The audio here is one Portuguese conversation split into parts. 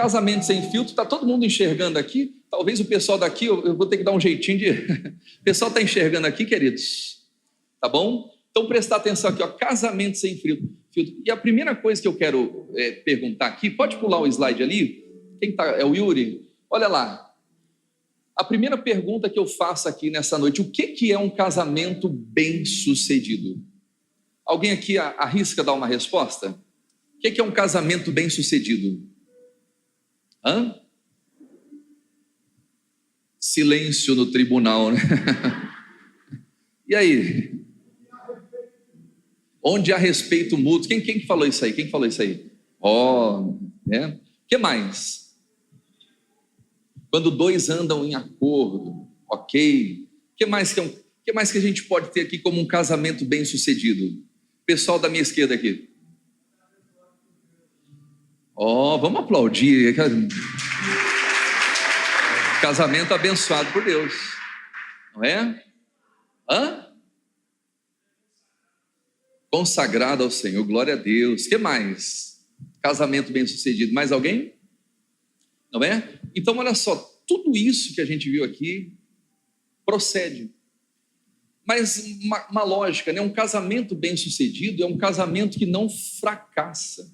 Casamento Sem Filtro, está todo mundo enxergando aqui? Talvez o pessoal daqui, eu vou ter que dar um jeitinho de... O pessoal está enxergando aqui, queridos? Tá bom? Então, prestar atenção aqui, ó, Casamento Sem Filtro. E a primeira coisa que eu quero perguntar aqui, pode pular o slide ali? Quem tá? É o Yuri? Olha lá. A primeira pergunta que eu faço aqui nessa noite, o que é um casamento bem-sucedido? Alguém aqui arrisca dar uma resposta? O que é um casamento bem-sucedido? Hã? Silêncio no tribunal, né? E aí? Onde há respeito mútuo? Quem falou isso aí? Quem falou isso aí? Né? O que mais? Quando dois andam em acordo, ok? O que mais que a gente pode ter aqui como um casamento bem-sucedido? Pessoal da minha esquerda aqui. Vamos aplaudir. Casamento abençoado por Deus. Não é? Consagrado ao Senhor, glória a Deus. O que mais? Casamento bem-sucedido. Mais alguém? Não é? Então, olha só, tudo isso que a gente viu aqui procede. Mas uma lógica, né? Um casamento bem-sucedido é um casamento que não fracassa.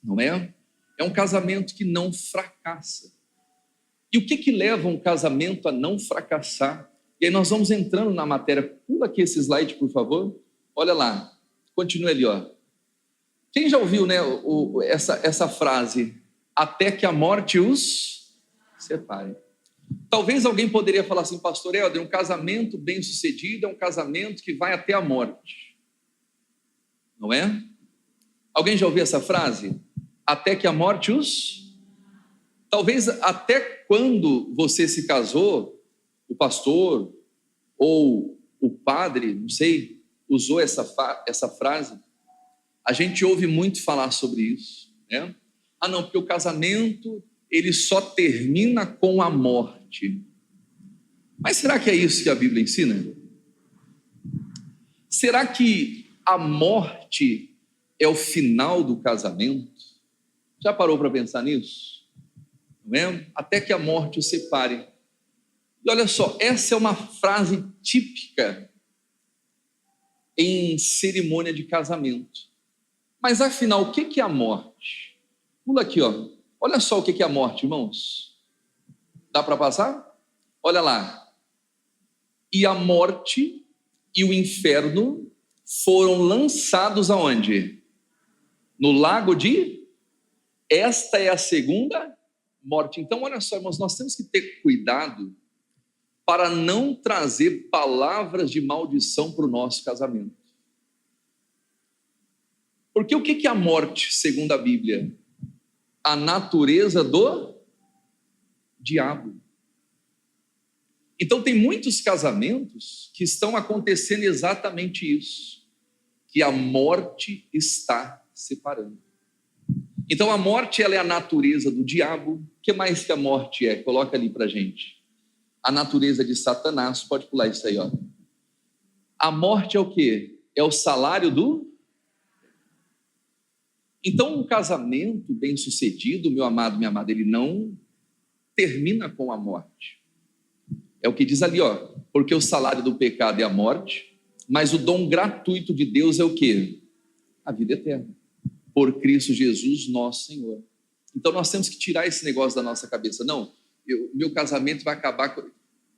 Não é? É um casamento que não fracassa. E o que leva um casamento a não fracassar? E aí nós vamos entrando na matéria. Pula aqui esse slide, por favor. Olha lá, continue ali, ó. Quem já ouviu, né, essa frase? Até que a morte os separe. Talvez alguém poderia falar assim, pastor Helder, um casamento bem-sucedido é um casamento que vai até a morte. Não é? Alguém já ouviu essa frase? Até que a morte os... Talvez até quando você se casou, o pastor ou o padre, não sei, usou essa frase, a gente ouve muito falar sobre isso, né? Não, porque o casamento, ele só termina com a morte. Mas será que é isso que a Bíblia ensina? Será que a morte é o final do casamento? Já parou para pensar nisso? Não é? Até que a morte o separe. E olha só, essa é uma frase típica em cerimônia de casamento. Mas afinal, o que é a morte? Pula aqui, ó. Olha só o que é a morte, irmãos. Dá para passar? Olha lá. E a morte e o inferno foram lançados aonde? No lago de... Esta é a segunda morte. Então, olha só, irmãos, nós temos que ter cuidado para não trazer palavras de maldição para o nosso casamento. Porque o que é a morte, segundo a Bíblia? A natureza do diabo. Então, tem muitos casamentos que estão acontecendo exatamente isso, que a morte está separando. Então, a morte, ela é a natureza do diabo. O que mais que a morte é? Coloca ali para a gente. A natureza de Satanás, pode pular isso aí, ó. A morte é o quê? É o salário do... Então, um casamento bem-sucedido, meu amado, minha amada, ele não termina com a morte. É o que diz ali, ó. Porque o salário do pecado é a morte, mas o dom gratuito de Deus é o quê? A vida eterna. Por Cristo Jesus, nosso Senhor. Então, nós temos que tirar esse negócio da nossa cabeça. Não, meu casamento vai acabar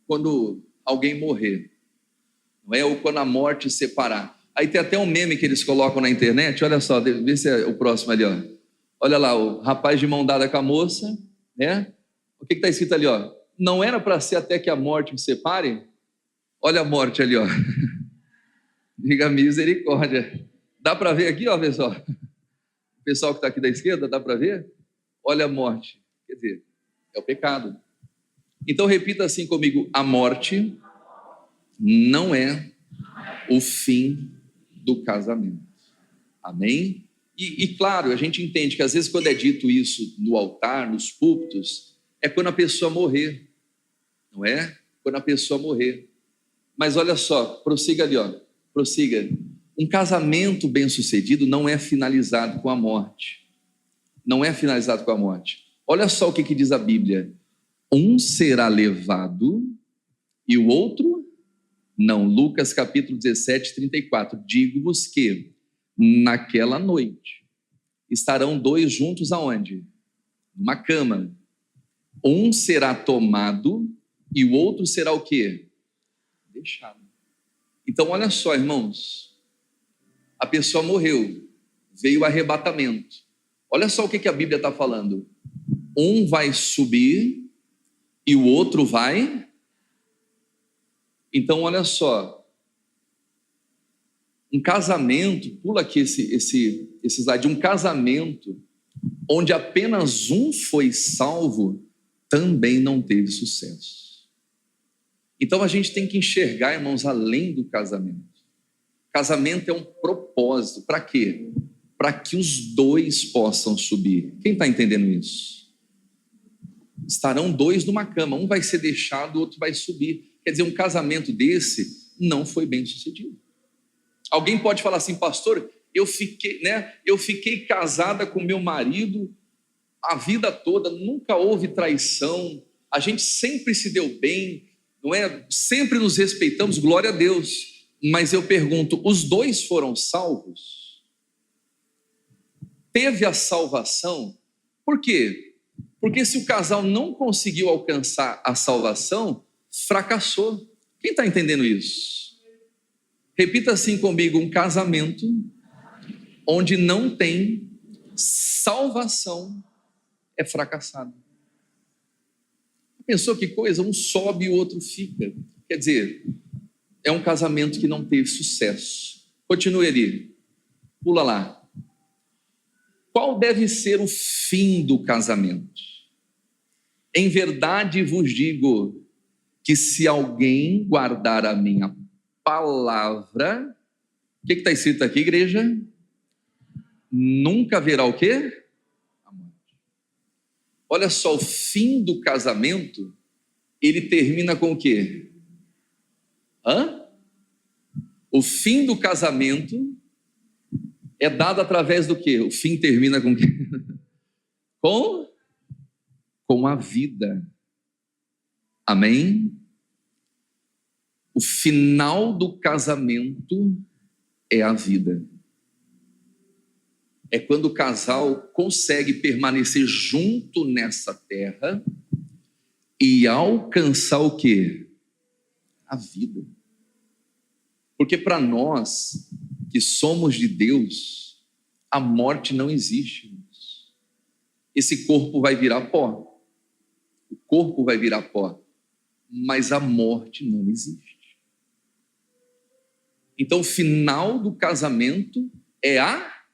quando alguém morrer, não é? Ou quando a morte separar. Aí tem até um meme que eles colocam na internet, olha só, vê se é o próximo ali, ó. Olha lá, o rapaz de mão dada com a moça, né? O que está escrito ali, ó? Não era para ser até que a morte me separe? Olha a morte ali, ó. Diga misericórdia. Dá para ver aqui, ó, pessoal? O pessoal que está aqui da esquerda, dá para ver? Olha a morte. Quer dizer, é o pecado. Então repita assim comigo: a morte não é o fim do casamento. Amém? E claro, a gente entende que às vezes quando é dito isso no altar, nos púlpitos, é quando a pessoa morrer, não é? Quando a pessoa morrer. Mas olha só, prossiga ali, ó, prossiga. Um casamento bem-sucedido não é finalizado com a morte. Não é finalizado com a morte. Olha só o que diz a Bíblia. Um será levado e o outro não. Lucas capítulo 17, 34. Digo-vos que naquela noite estarão dois juntos aonde? Numa cama. Um será tomado e o outro será o quê? Deixado. Então olha só, irmãos. A pessoa morreu. Veio o arrebatamento. Olha só o que a Bíblia está falando. Um vai subir e o outro vai. Então, olha só. Um casamento, pula aqui esse slide, um casamento onde apenas um foi salvo, também não teve sucesso. Então, a gente tem que enxergar, irmãos, além do casamento. Casamento é um propósito. Para quê? Para que os dois possam subir. Quem está entendendo isso? Estarão dois numa cama, um vai ser deixado, o outro vai subir. Quer dizer, um casamento desse não foi bem sucedido. Alguém pode falar assim, pastor, eu fiquei casada com meu marido a vida toda, nunca houve traição, a gente sempre se deu bem, não é? Sempre nos respeitamos, glória a Deus. Mas eu pergunto, os dois foram salvos? Teve a salvação? Por quê? Porque se o casal não conseguiu alcançar a salvação, fracassou. Quem está entendendo isso? Repita assim comigo, um casamento onde não tem salvação é fracassado. Pensou que coisa? Um sobe e o outro fica. Quer dizer, é um casamento que não teve sucesso. Continue ali. Pula lá. Qual deve ser o fim do casamento? Em verdade vos digo que se alguém guardar a minha palavra, o que está escrito aqui, igreja? Nunca haverá o quê? A morte. Olha só, o fim do casamento, ele termina com o quê? O fim do casamento é dado através do quê? O fim termina com o quê? Com a vida. Amém? O final do casamento é a vida. É quando o casal consegue permanecer junto nessa terra e alcançar o quê? A vida. Porque para nós que somos de Deus, a morte não existe. Esse corpo vai virar pó. O corpo vai virar pó. Mas a morte não existe. Então, o final do casamento é a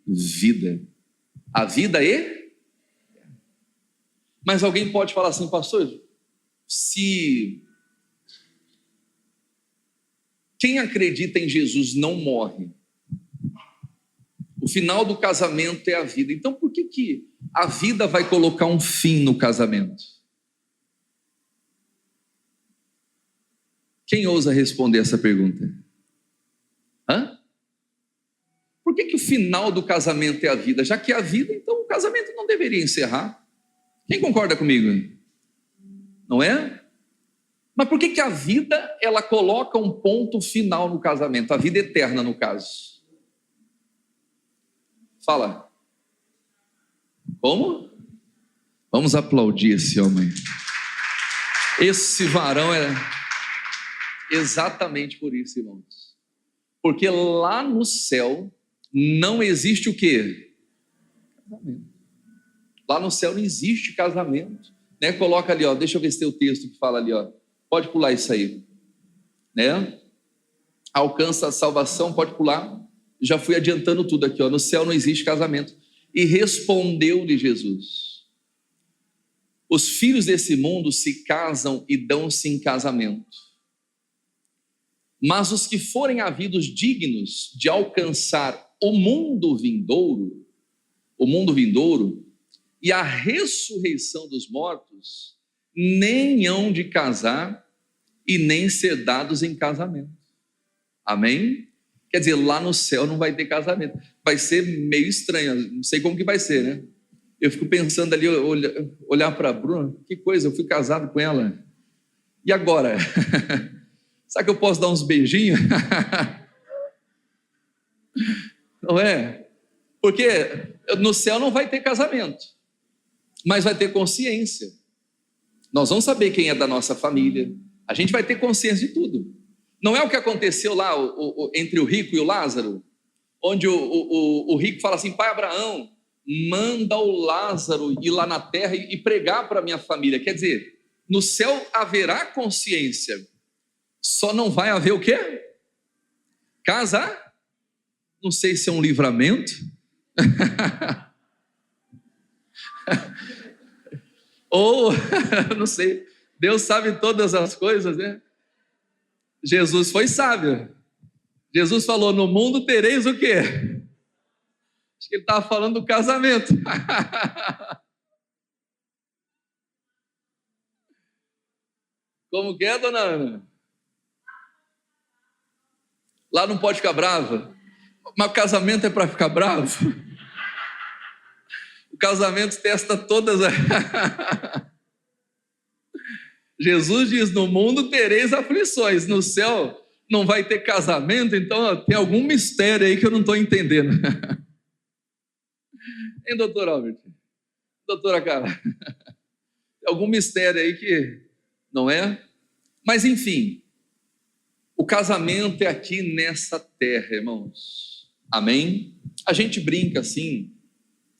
vida. A vida é? Mas alguém pode falar assim, pastor, se quem acredita em Jesus não morre, o final do casamento é a vida. Então, por que a vida vai colocar um fim no casamento? Quem ousa responder essa pergunta? Por que o final do casamento é a vida? Já que é a vida, então o casamento não deveria encerrar. Quem concorda comigo? Não é? Mas por que a vida, ela coloca um ponto final no casamento? A vida eterna, no caso. Fala. Como? Vamos aplaudir esse homem. Esse varão é exatamente por isso, irmãos. Porque lá no céu não existe o quê? Casamento. Lá no céu não existe casamento. Né? Coloca ali, ó, deixa eu ver se tem o texto que fala ali, ó. Pode pular isso aí. Né? Alcança a salvação, pode pular. Já fui adiantando tudo aqui, ó. No céu não existe casamento. E respondeu-lhe Jesus: os filhos desse mundo se casam e dão-se em casamento. Mas os que forem havidos dignos de alcançar o mundo vindouro e a ressurreição dos mortos, nem hão de casar e nem ser dados em casamento. Amém? Quer dizer, lá no céu não vai ter casamento. Vai ser meio estranho, não sei como que vai ser, né? Eu fico pensando ali, olhar para a Bruna, que coisa, eu fui casado com ela. E agora? Será que eu posso dar uns beijinhos? Não é? Porque no céu não vai ter casamento, mas vai ter consciência. Nós vamos saber quem é da nossa família. A gente vai ter consciência de tudo. Não é o que aconteceu lá entre o rico e o Lázaro, onde o rico fala assim: pai Abraão, manda o Lázaro ir lá na terra e pregar para a minha família. Quer dizer, no céu haverá consciência, só não vai haver o quê? Casar? Não sei se é um livramento. Ou, não sei, Deus sabe todas as coisas, né? Jesus foi sábio. Jesus falou: no mundo tereis o quê? Acho que ele estava falando do casamento. Como que é, dona Ana? Lá não pode ficar brava. Mas o casamento é para ficar bravo? O casamento testa todas as... Jesus diz: no mundo tereis aflições. No céu não vai ter casamento. Então tem algum mistério aí que eu não estou entendendo. Hein, doutor Albert? Doutora Carla? Tem algum mistério aí que não é? Mas enfim, o casamento é aqui nessa terra, irmãos. Amém? A gente brinca assim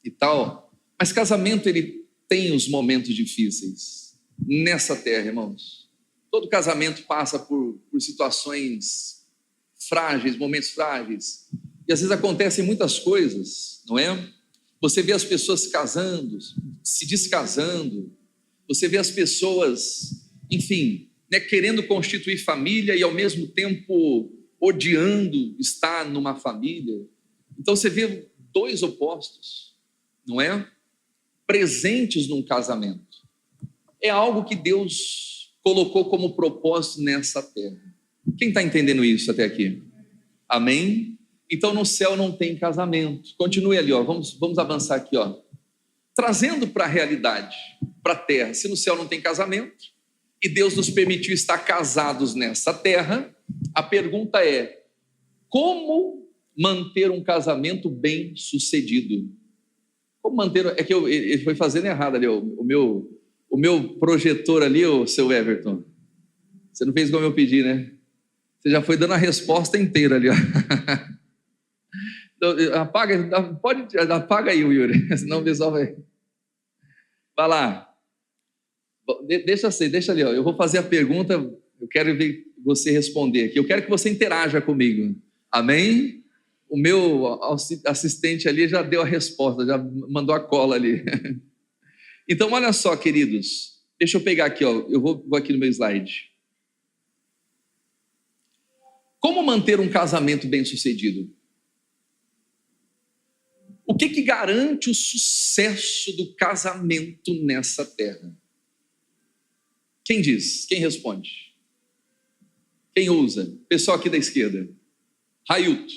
e tal, mas casamento ele tem os momentos difíceis nessa terra, irmãos. Todo casamento passa por situações frágeis, momentos frágeis. E às vezes acontecem muitas coisas, não é? Você vê as pessoas se casando, se descasando. Você vê as pessoas, enfim, né, querendo constituir família e ao mesmo tempo odiando estar numa família. Então você vê dois opostos, não é? Presentes num casamento. É algo que Deus colocou como propósito nessa terra. Quem está entendendo isso até aqui? Amém? Então no céu não tem casamento. Continue ali, ó. Vamos avançar aqui, ó. Trazendo para a realidade, para a terra. Se no céu não tem casamento e Deus nos permitiu estar casados nessa terra, a pergunta é: como manter um casamento bem sucedido? Como manter... É que ele foi fazendo errado ali, o meu projetor ali, o seu Everton. Você não fez como eu pedi, né? Você já foi dando a resposta inteira ali, ó. Então, apaga aí, Yuri, senão o pessoal vai... Vai lá. Deixa ali, ó. Eu vou fazer a pergunta, eu quero ver você responder aqui. Eu quero que você interaja comigo. Amém? O meu assistente ali já deu a resposta, já mandou a cola ali. Então, olha só, queridos. Deixa eu pegar aqui, ó. Eu vou aqui no meu slide. Como manter um casamento bem-sucedido? O que garante o sucesso do casamento nessa terra? Quem diz? Quem responde? Quem usa? Pessoal aqui da esquerda. Railton.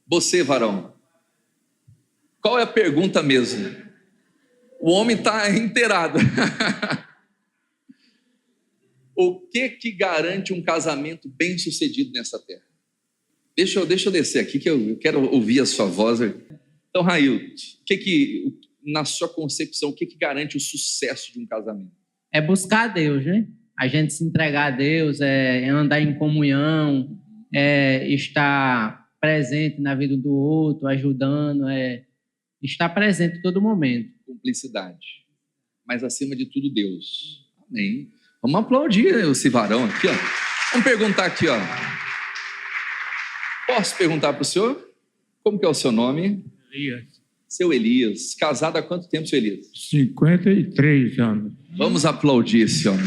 Você, varão. Qual é a pergunta mesmo? O homem está inteirado. O que garante um casamento bem-sucedido nessa terra? Deixa eu descer aqui, que eu quero ouvir a sua voz. Então, Railton, na sua concepção, o que garante o sucesso de um casamento? É buscar a Deus, né? A gente se entregar a Deus, é andar em comunhão, é estar presente na vida do outro, ajudando, é estar presente em todo momento. Cumplicidade. Mas, acima de tudo, Deus. Amém. Vamos aplaudir esse varão aqui, ó. Vamos perguntar aqui, ó. Posso perguntar para o senhor? Como que é o seu nome? Elias. Seu Elias. Casado há quanto tempo, seu Elias? 53 anos. Vamos aplaudir esse homem.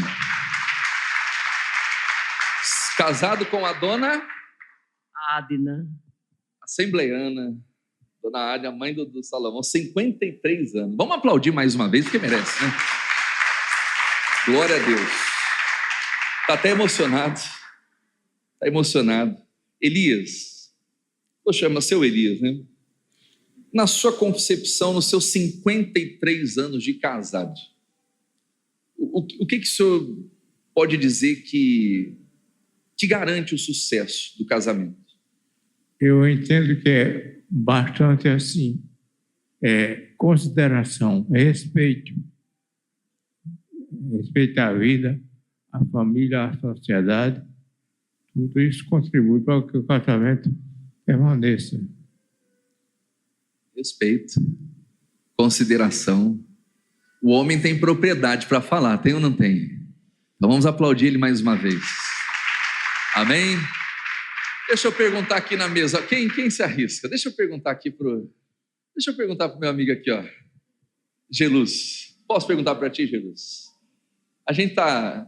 Casado com a dona Adna. Assembleiana. Dona Adna, mãe do Salomão. 53 anos. Vamos aplaudir mais uma vez, porque merece, né? Glória a Deus. Está até emocionado. Está emocionado. Elias. Chama seu Elias, né? na sua concepção, nos seus 53 anos de casado, o que o senhor pode dizer que garante o sucesso do casamento? Eu entendo que é bastante assim, consideração, respeito. Respeitar a vida, a família, a sociedade. Tudo isso contribui para que o casamento permaneça. Respeito, consideração. O homem tem propriedade para falar, tem ou não tem? Então vamos aplaudir ele mais uma vez. Amém? Deixa eu perguntar aqui na mesa, quem se arrisca? Deixa eu perguntar pro meu amigo aqui, ó. Geluz. Posso perguntar para ti, Geluz? A gente tá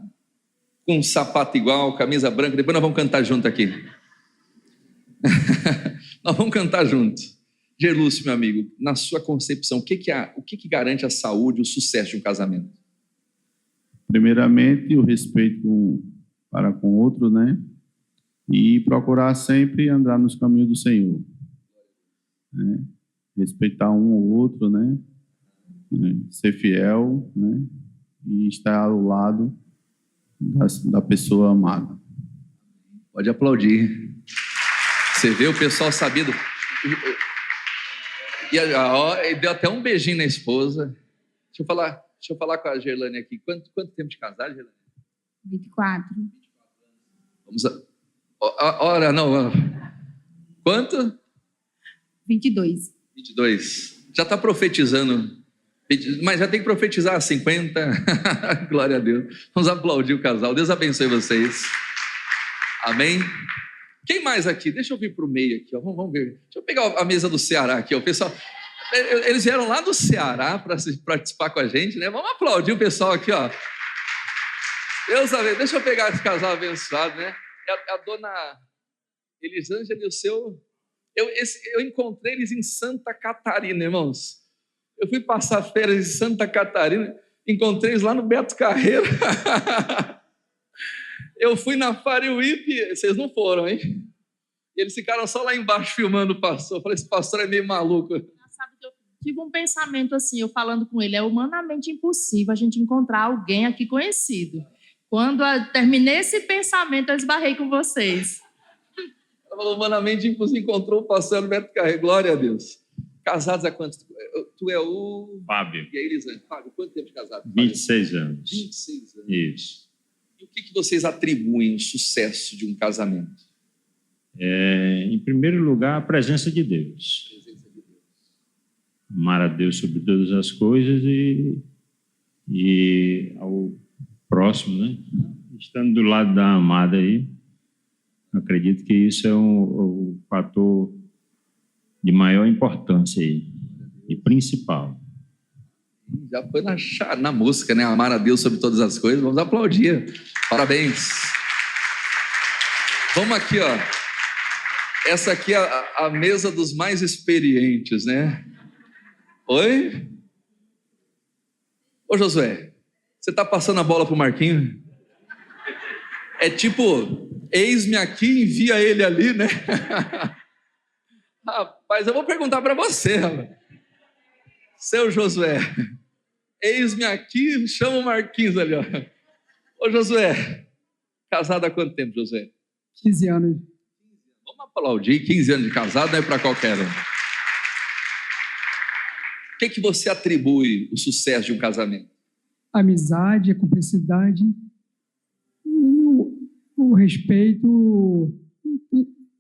com um sapato igual, camisa branca, depois nós vamos cantar junto aqui. Nós vamos cantar junto. Gelúcio, meu amigo, na sua concepção, o que garante a saúde, o sucesso de um casamento? Primeiramente, o respeito para com o outro, né? E procurar sempre andar nos caminhos do Senhor. Né? Respeitar um ou outro, né? Ser fiel, né? E estar ao lado da pessoa amada. Pode aplaudir. Você vê o pessoal sabido. E deu até um beijinho na esposa. Deixa eu falar com a Gerlane aqui. Quanto tempo de casar, Gerlane? 24. Vamos ora, não. Quanto? 22. 22. Já está profetizando. Mas já tem que profetizar 50. Glória a Deus. Vamos aplaudir o casal. Deus abençoe vocês. Amém? Quem mais aqui? Deixa eu vir para o meio aqui. Ó. Vamos ver. Deixa eu pegar a mesa do Ceará aqui. Ó. O pessoal, eles vieram lá do Ceará para participar com a gente, né? Vamos aplaudir o pessoal aqui, ó. Deus abençoe. Deixa eu pegar esse casal abençoado, né? A dona Elisângela e o seu... Eu encontrei eles em Santa Catarina, irmãos. Eu fui passar férias em Santa Catarina, encontrei eles lá no Beto Carreiro. Eu fui na Fariuípe, vocês não foram, hein? Eles ficaram só lá embaixo filmando o pastor. Eu falei, esse pastor é meio maluco. Sabe que eu tive um pensamento assim, eu falando com ele, é humanamente impossível a gente encontrar alguém aqui conhecido. Quando eu terminei esse pensamento, eu esbarrei com vocês. Ela falou, humanamente impossível, encontrou o pastor no Beto Carreiro. Glória a Deus. Casados há quanto tempo? Tu é o... Fábio. E a Elisângela. Fábio, quanto tempo de casado? 26 anos. 26 anos. Isso. E o que vocês atribuem o sucesso de um casamento? Em primeiro lugar, a presença de Deus. Amar a Deus sobre todas as coisas e ao próximo, né? Estando do lado da amada aí, acredito que isso é um fator de maior importância aí, e principal. Já foi na música, né? Amar a Deus sobre todas as coisas. Vamos aplaudir. Parabéns. Vamos aqui, ó. Essa aqui é a mesa dos mais experientes, né? Oi? Ô, Josué, você tá passando a bola pro Marquinhos? É tipo, eis-me aqui, envia ele ali, né? Rapaz, eu vou perguntar para você, seu Josué. Eis-me aqui, chama o Marquinhos ali, ó. Ô, Josué, casado há quanto tempo, Josué? 15 anos. Vamos aplaudir, 15 anos de casado não é para qualquer um. O que você atribui o sucesso de um casamento? Amizade, a cumplicidade, e o respeito,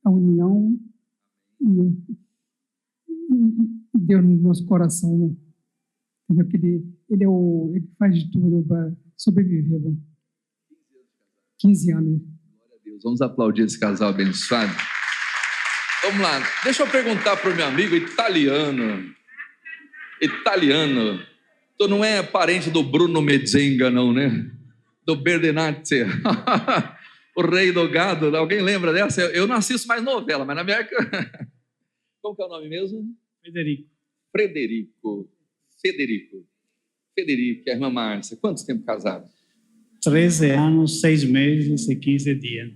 a união, e Deus no nosso coração, entendeu? Que ele faz de tudo para sobreviver. 15 anos. Glória a Deus. Vamos aplaudir esse casal abençoado. Vamos lá. Deixa eu perguntar para o meu amigo italiano. Tu não é parente do Bruno Mezenga, não, né? Do Berdinazzi. O rei do gado. Alguém lembra dessa? Eu não assisto mais novela, mas na minha época... Como que é o nome mesmo? Frederico, a irmã Márcia. Quanto tempo casado? 13 anos, 6 meses e 15 dias.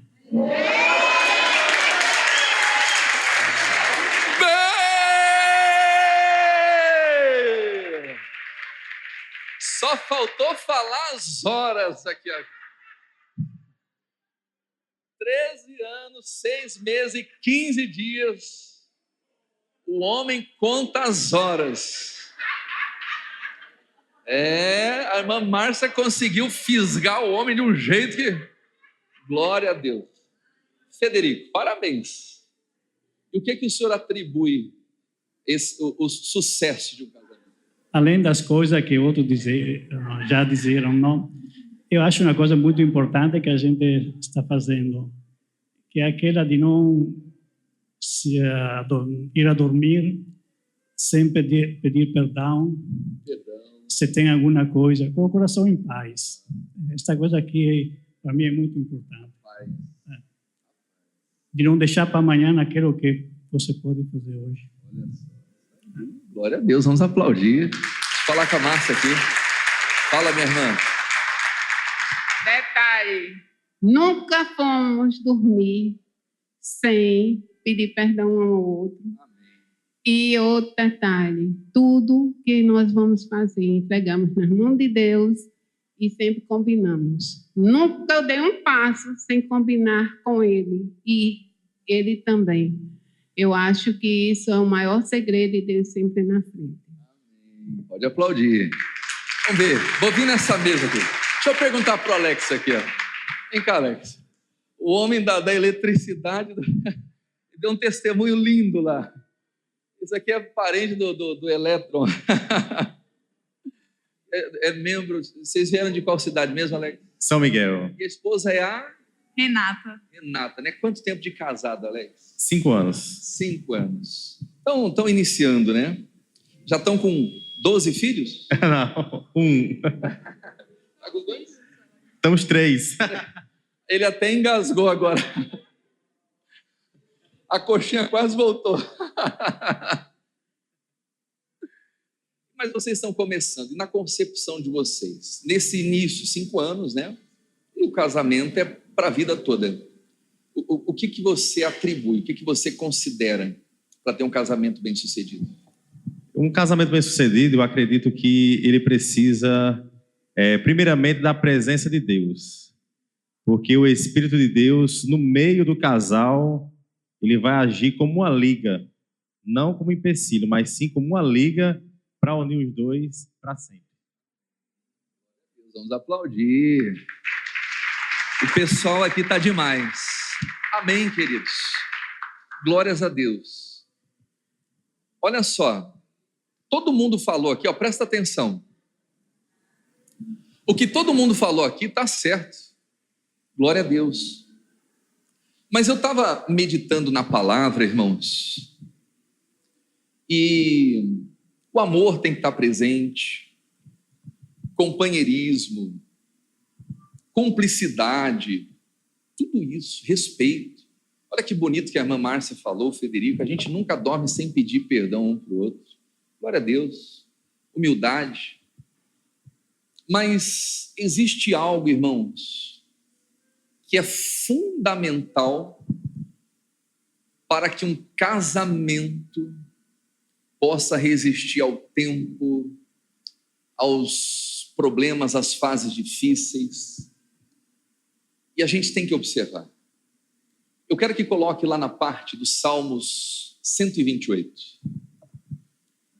Só faltou falar as horas aqui. 13 anos, 6 meses e 15 dias. O homem conta as horas. A irmã Márcia conseguiu fisgar o homem de um jeito que... Glória a Deus. Federico, parabéns. E o que o senhor atribui o sucesso de um casamento? Além das coisas que outros já disseram, não, eu acho uma coisa muito importante que a gente está fazendo, que é aquela de não ir a dormir sem pedir perdão, se tem alguma coisa, com o coração em paz. Esta coisa aqui, para mim, é muito importante. De não deixar para amanhã aquilo que você pode fazer hoje. Glória a Deus, vamos aplaudir. Falar com a Márcia aqui. Fala, minha irmã. Detalhe, nunca fomos dormir sem pedir perdão um ao outro. E outro detalhe, tudo que nós vamos fazer, entregamos nas mãos de Deus e sempre combinamos. Nunca eu dei um passo sem combinar com Ele e Ele também. Eu acho que isso é o maior segredo e Deus sempre na frente. Pode aplaudir. Vamos ver, vou vir nessa mesa aqui. Deixa eu perguntar para o Alex aqui. Ó. Vem cá, Alex. O homem da eletricidade deu um testemunho lindo lá. Isso aqui é parente do Elétron. É membro. Vocês vieram de qual cidade mesmo, Alex? São Miguel. E a esposa é a? Renata. Renata, né? Quanto tempo de casado, Alex? 5 anos. 5 anos. Então, estão iniciando, né? Já estão com 12 filhos? Não, 1. Tá com 2? Estamos 3. Ele até engasgou agora. A coxinha quase voltou. Mas vocês estão começando. E na concepção de vocês, nesse início, 5 anos, né? E o casamento é para a vida toda. O que você atribui, o que você considera para ter um casamento bem-sucedido? Um casamento bem-sucedido, eu acredito que ele precisa, primeiramente, da presença de Deus. Porque o Espírito de Deus, no meio do casal, ele vai agir como uma liga, não como empecilho, mas sim como uma liga para unir os dois para sempre. Vamos aplaudir. O pessoal aqui está demais. Amém, queridos. Glórias a Deus. Olha só. Todo mundo falou aqui, ó, presta atenção. O que todo mundo falou aqui está certo. Glória a Deus. Mas eu estava meditando na palavra, irmãos, e o amor tem que estar presente, companheirismo, cumplicidade, tudo isso, respeito. Olha que bonito que a irmã Márcia falou, Federico, a gente nunca dorme sem pedir perdão um para o outro. Glória a Deus, humildade. Mas existe algo, irmãos, que é fundamental para que um casamento possa resistir ao tempo, aos problemas, às fases difíceis. E a gente tem que observar. Eu quero que coloque lá na parte dos Salmos 128.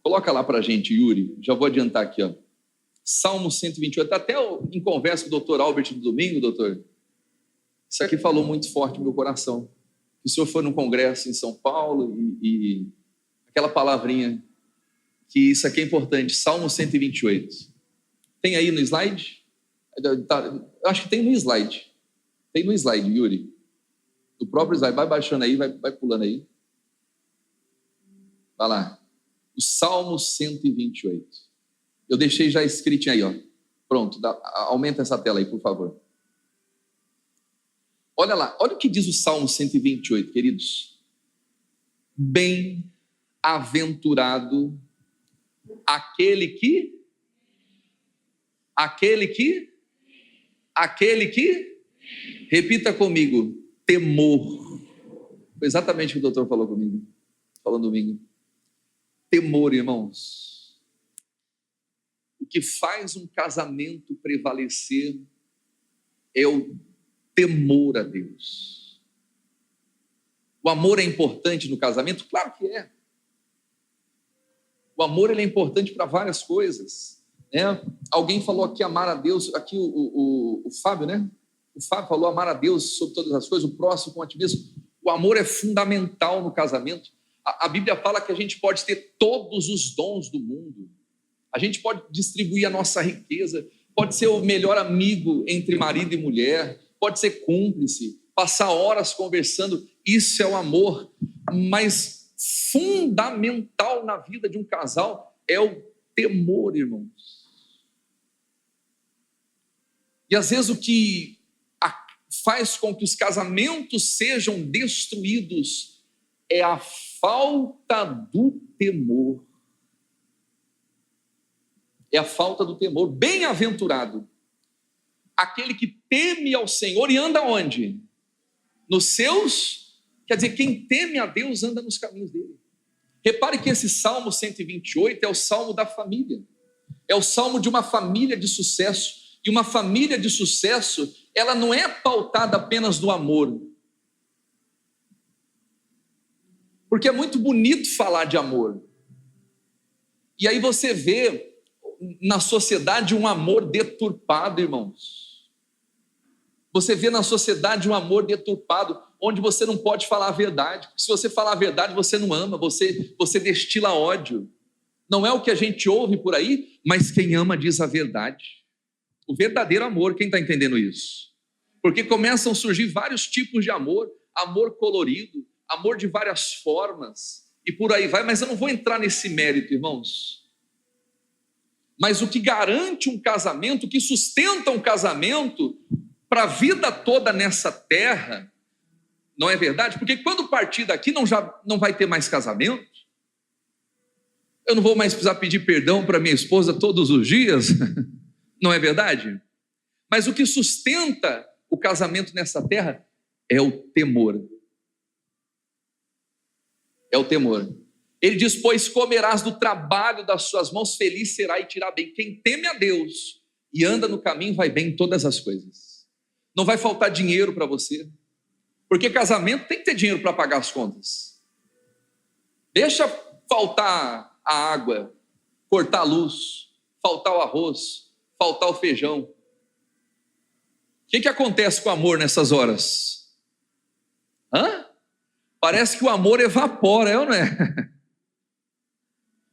Coloca lá para a gente, Yuri. Já vou adiantar aqui, ó. Salmo 128. Até em conversa com o doutor Albert no domingo, doutor, isso aqui falou muito forte no meu coração. O senhor foi num congresso em São Paulo e aquela palavrinha, que isso aqui é importante, Salmo 128. Tem aí no slide? Eu acho que tem no slide. Tem no slide, Yuri. Do próprio slide. Vai baixando aí, vai pulando aí. Vai lá. O Salmo 128. Eu deixei já escrito aí, ó. Pronto, aumenta essa tela aí, por favor. Olha lá, olha o que diz o Salmo 128, queridos. Bem-aventurado aquele que repita comigo, temor. Foi exatamente o que o doutor falou comigo, falou domingo. Temor, irmãos. o que faz um casamento prevalecer é o temor a Deus. O amor é importante no casamento? Claro que é. O amor ele é importante para várias coisas, né? Alguém falou aqui amar a Deus, aqui o Fábio, né? O Fábio falou amar a Deus sobre todas as coisas, o próximo com a ti mesmo. O amor é fundamental no casamento. A Bíblia fala que a gente pode ter todos os dons do mundo. A gente pode distribuir a nossa riqueza, pode ser o melhor amigo entre marido e mulher, pode ser cúmplice, passar horas conversando. Isso é o amor. Mas fundamental na vida de um casal é o temor, irmãos. E às vezes o que faz com que os casamentos sejam destruídos é a falta do temor. É a falta do temor. Bem-aventurado aquele que teme ao Senhor e anda onde? Nos seus... Quer dizer, quem teme a Deus anda nos caminhos dele. Repare que esse Salmo 128 é o Salmo da família. É o Salmo de uma família de sucesso. E uma família de sucesso, ela não é pautada apenas no amor. Porque é muito bonito falar de amor. E aí você vê na sociedade um amor deturpado, irmãos. Você vê na sociedade um amor deturpado, onde você não pode falar a verdade. Se você falar a verdade, você não ama, você destila ódio. Não é o que a gente ouve por aí, mas quem ama diz a verdade. O verdadeiro amor, quem está entendendo isso? Porque começam a surgir vários tipos de amor, amor colorido, amor de várias formas, e por aí vai, mas eu não vou entrar nesse mérito, irmãos. Mas o que garante um casamento, o que sustenta um casamento para a vida toda nessa terra, não é verdade? Porque quando partir daqui não vai ter mais casamento, eu não vou mais precisar pedir perdão para minha esposa todos os dias, não é verdade? Mas o que sustenta o casamento nessa terra é o temor. É o temor. Ele diz, pois comerás do trabalho das suas mãos, feliz será e te irá bem. Quem teme a Deus e anda no caminho vai bem em todas as coisas. Não vai faltar dinheiro para você. Porque casamento tem que ter dinheiro para pagar as contas. Deixa faltar a água, cortar a luz, faltar o arroz, faltar o feijão. O que acontece com o amor nessas horas? Parece que o amor evapora, é ou não é?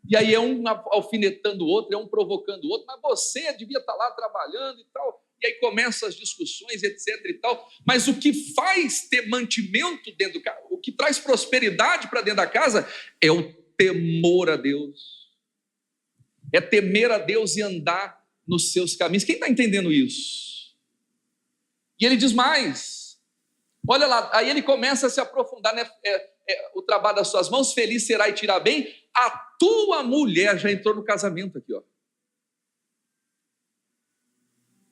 E aí é um alfinetando o outro, é um provocando o outro, mas você devia estar lá trabalhando e tal. E aí começam as discussões, etc e tal. Mas o que faz ter mantimento dentro do casa, o que traz prosperidade para dentro da casa, é o temor a Deus. É temer a Deus e andar nos seus caminhos. Quem está entendendo isso? E ele diz mais. Olha lá, aí ele começa a se aprofundar, né? O trabalho das suas mãos, feliz será e te irá bem. A tua mulher já entrou no casamento aqui, ó.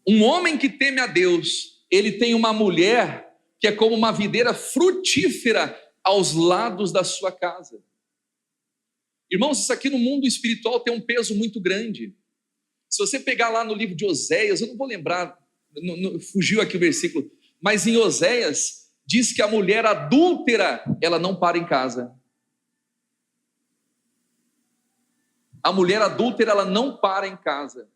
Um homem que teme a Deus, ele tem uma mulher que é como uma videira frutífera aos lados da sua casa. Irmãos, isso aqui no mundo espiritual tem um peso muito grande. Se você pegar lá no livro de Oséias, eu não vou lembrar, fugiu aqui o versículo, mas em Oséias diz que a mulher adúltera, ela não para em casa. A mulher adúltera, ela não para em casa.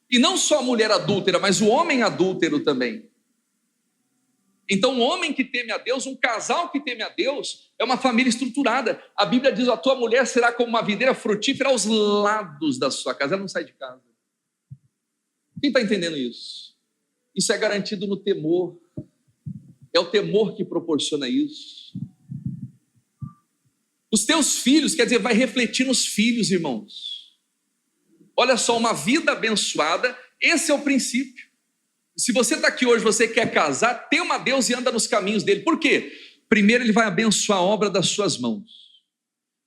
E não só a mulher adúltera, mas o homem adúltero também. Então, um homem que teme a Deus, um casal que teme a Deus, é uma família estruturada. A Bíblia diz, a tua mulher será como uma videira frutífera aos lados da sua casa. Ela não sai de casa. Quem está entendendo isso? Isso é garantido no temor. É o temor que proporciona isso. Os teus filhos, quer dizer, vai refletir nos filhos, irmãos. Olha só, uma vida abençoada, esse é o princípio. Se você está aqui hoje, você quer casar, tema a Deus e anda nos caminhos dele. Por quê? Primeiro ele vai abençoar a obra das suas mãos.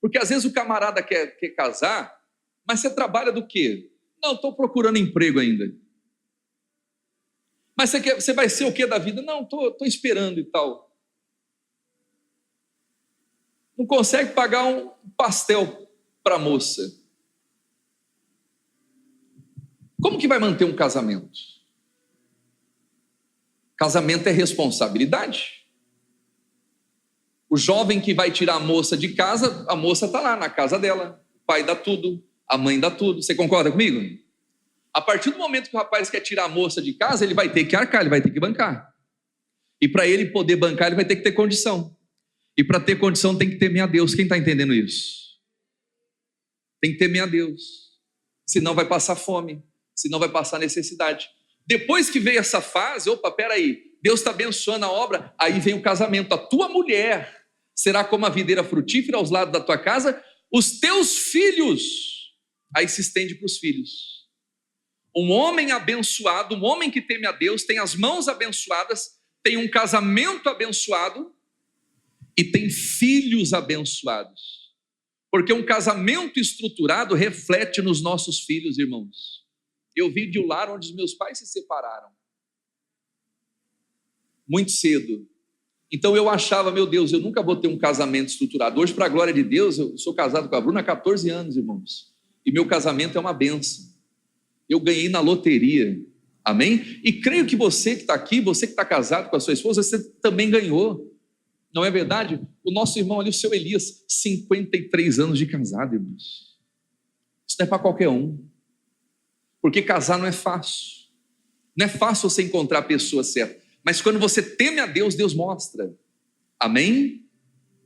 Porque às vezes o camarada quer casar, mas você trabalha do quê? Não, estou procurando emprego ainda. Mas você vai ser o quê da vida? Não, estou esperando e tal. Não consegue pagar um pastel para a moça. Como que vai manter um casamento? Casamento é responsabilidade. O jovem que vai tirar a moça de casa, a moça está lá na casa dela, o pai dá tudo, a mãe dá tudo. Você concorda comigo? A partir do momento que o rapaz quer tirar a moça de casa, ele vai ter que arcar, ele vai ter que bancar. E para ele poder bancar, ele vai ter que ter condição. E para ter condição tem que temer a Deus. Quem está entendendo isso? Tem que temer a Deus. Senão vai passar fome, senão vai passar necessidade. Depois que veio essa fase, opa, peraí, Deus está abençoando a obra, aí vem o casamento. A tua mulher será como a videira frutífera aos lados da tua casa, os teus filhos, aí se estende para os filhos. Um homem abençoado, um homem que teme a Deus, tem as mãos abençoadas, tem um casamento abençoado e tem filhos abençoados. Porque um casamento estruturado reflete nos nossos filhos, irmãos. Eu vim de um lar onde os meus pais se separaram. Muito cedo. Então eu achava, meu Deus, eu nunca vou ter um casamento estruturado. Hoje, para a glória de Deus, eu sou casado com a Bruna há 14 anos, irmãos. E meu casamento é uma bênção. Eu ganhei na loteria. Amém? E creio que você que está aqui, você que está casado com a sua esposa, você também ganhou. Não é verdade? O nosso irmão ali, o seu Elias, 53 anos de casado, irmãos. Isso não é para qualquer um. Porque casar não é fácil. Não é fácil você encontrar a pessoa certa. Mas quando você teme a Deus, Deus mostra. Amém?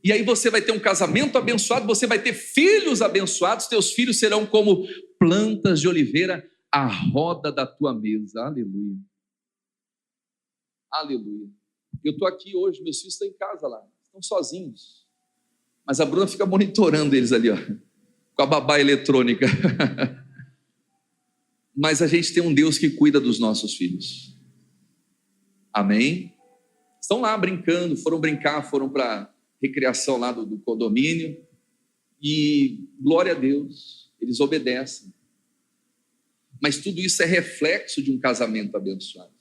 E aí você vai ter um casamento abençoado, você vai ter filhos abençoados, teus filhos serão como plantas de oliveira à roda da tua mesa. Aleluia. Aleluia. Eu estou aqui hoje, meus filhos estão em casa lá, estão sozinhos. Mas a Bruna fica monitorando eles ali, ó, com a babá eletrônica. Mas a gente tem um Deus que cuida dos nossos filhos. Amém? Estão lá brincando, foram brincar, foram para a recreação lá do condomínio. E glória a Deus, eles obedecem. Mas tudo isso é reflexo de um casamento abençoado.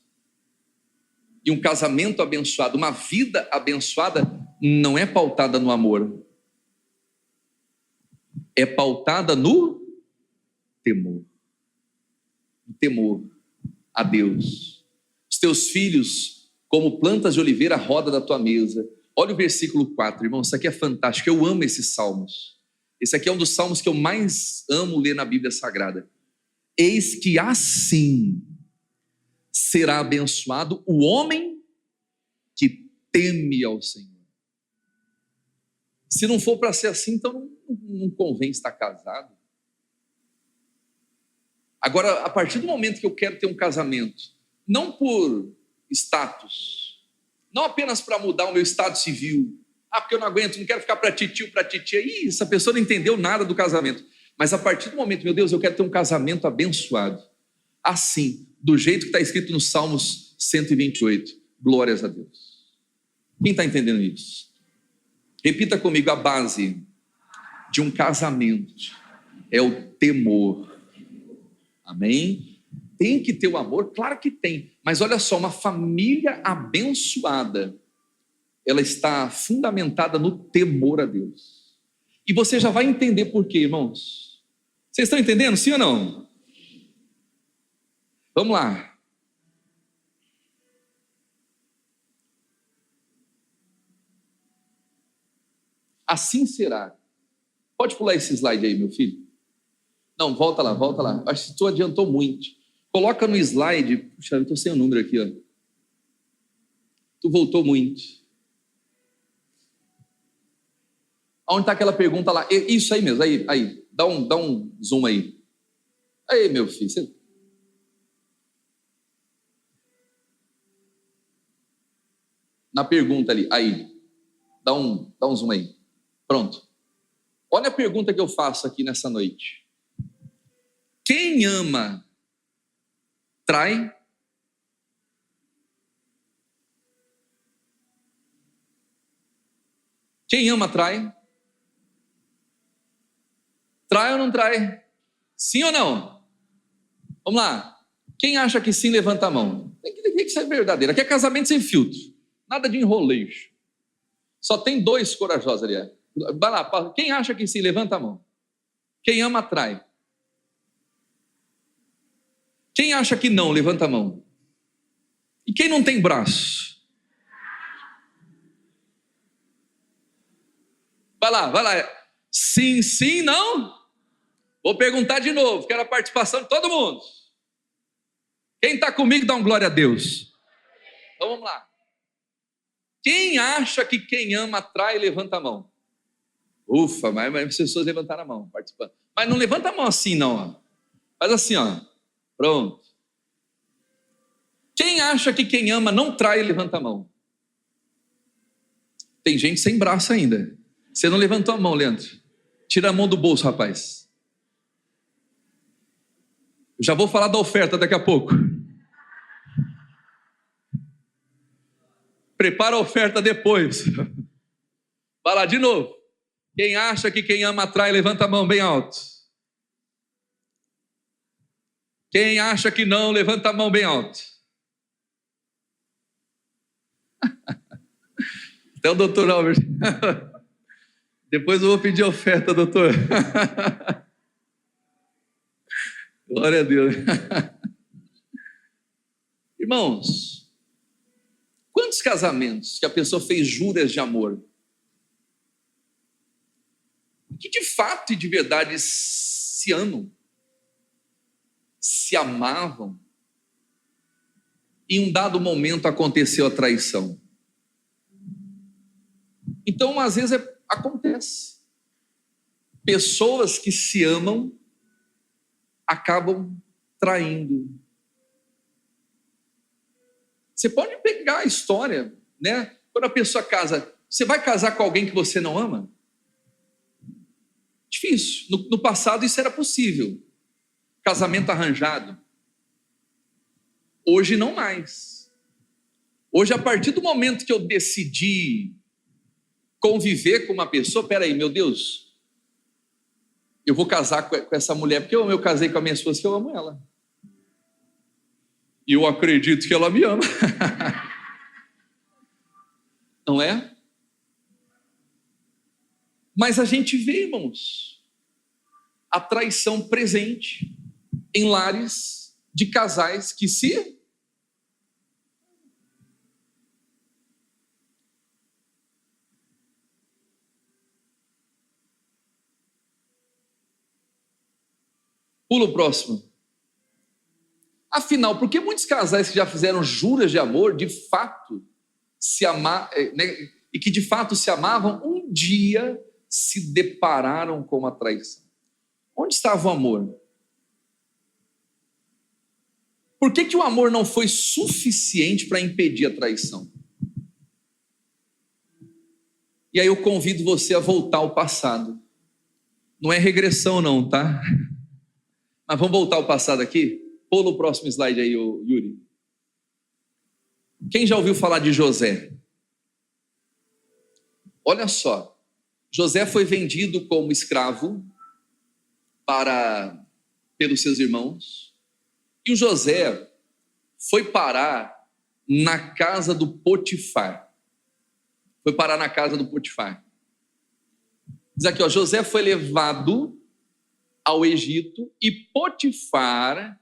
E um casamento abençoado, uma vida abençoada, não é pautada no amor. É pautada no temor. No temor a Deus. Os teus filhos, como plantas de oliveira, à roda da tua mesa. Olha o versículo 4, irmão, isso aqui é fantástico. Eu amo esses salmos. Esse aqui é um dos salmos que eu mais amo ler na Bíblia Sagrada. Eis que assim será abençoado o homem que teme ao Senhor. Se não for para ser assim, então não convém estar casado. Agora, a partir do momento que eu quero ter um casamento, não por status, não apenas para mudar o meu estado civil, porque eu não aguento, não quero ficar para titio, para titia, essa pessoa não entendeu nada do casamento. Mas a partir do momento, meu Deus, eu quero ter um casamento abençoado. Assim, do jeito que está escrito no Salmos 128. Glórias a Deus. Quem está entendendo isso? Repita comigo, a base de um casamento é o temor. Amém? Tem que ter o amor? Claro que tem. Mas olha só, uma família abençoada, ela está fundamentada no temor a Deus. E você já vai entender por quê, irmãos. Vocês estão entendendo, sim ou não? Vamos lá. Assim será. Pode pular esse slide aí, meu filho? Não, volta lá, volta lá. Acho que tu adiantou muito. Coloca no slide. Puxa, eu estou sem o número aqui, ó. Tu voltou muito. Onde está aquela pergunta lá? Isso aí mesmo, aí. Dá um zoom aí. Aí, meu filho. Você... Na pergunta ali, aí. Dá um zoom aí. Pronto. Olha a pergunta que eu faço aqui nessa noite. Quem ama, trai? Quem ama, trai? Trai ou não trai? Sim ou não? Vamos lá. Quem acha que sim, levanta a mão. Tem que ser verdadeiro. Aqui é casamento sem filtro. Nada de enrolejo. Só tem 2 corajosos ali. Vai lá. Quem acha que sim, levanta a mão. Quem ama, trai. Quem acha que não, levanta a mão. E quem não tem braço? Vai lá. Sim, sim, não? Vou perguntar de novo, quero a participação de todo mundo. Quem está comigo, dá um glória a Deus. Então vamos lá. Quem acha que quem ama atrai, levanta a mão. Ufa, mas as pessoas levantaram a mão, participando. Mas não levanta a mão assim, não. Ó. Faz assim, ó. Pronto. Quem acha que quem ama não trai, levanta a mão. Tem gente sem braço ainda. Você não levantou a mão, Leandro. Tira a mão do bolso, rapaz. Eu já vou falar da oferta daqui a pouco. Prepara a oferta depois. Vai lá de novo. Quem acha que quem ama atrai, levanta a mão bem alto. Quem acha que não, levanta a mão bem alto. Até o doutor Albert. Depois eu vou pedir oferta, doutor. Glória a Deus. Irmãos, quantos casamentos que a pessoa fez juras de amor, que de fato e de verdade se amam, se amavam, e em um dado momento aconteceu a traição. Então, às vezes, acontece. Pessoas que se amam acabam traindo. Você pode pegar a história, né? Quando a pessoa casa, você vai casar com alguém que você não ama? Difícil. No passado isso era possível. Casamento arranjado. Hoje não mais. Hoje, a partir do momento que eu decidi conviver com uma pessoa, peraí, meu Deus, eu vou casar com essa mulher, porque eu casei com a minha esposa, que eu amo ela. E eu acredito que ela me ama. Não é? Mas a gente vê, irmãos, a traição presente em lares de casais que se... Pula o próximo. Afinal, por que muitos casais que já fizeram juras de amor, de fato, se amavam, né, e que de fato se amavam, um dia se depararam com a traição? Onde estava o amor? Por que o amor não foi suficiente para impedir a traição? E aí eu convido você a voltar ao passado. Não é regressão não, tá? Mas vamos voltar ao passado aqui? Pula o próximo slide aí, Yuri. Quem já ouviu falar de José? Olha só. José foi vendido como escravo pelos seus irmãos. E o José foi parar na casa do Potifar. Foi parar na casa do Potifar. Diz aqui, ó, José foi levado ao Egito e Potifar,